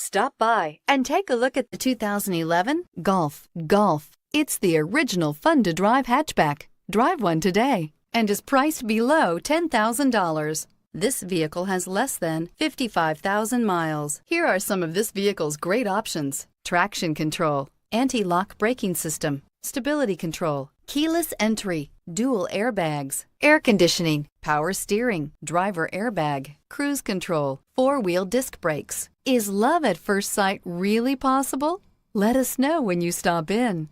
Stop by and take a look at the 2011 Golf. Golf. It's the original fun-to-drive hatchback. Drive one today and is priced below $10,000. This vehicle has less than 55,000 miles. Here are some of this vehicle's great options: traction control, anti-lock braking system, stability control, keyless entry, dual airbags, air conditioning, power steering, driver airbag, cruise control, four-wheel disc brakes. Is love at first sight really possible? Let us know when you stop in.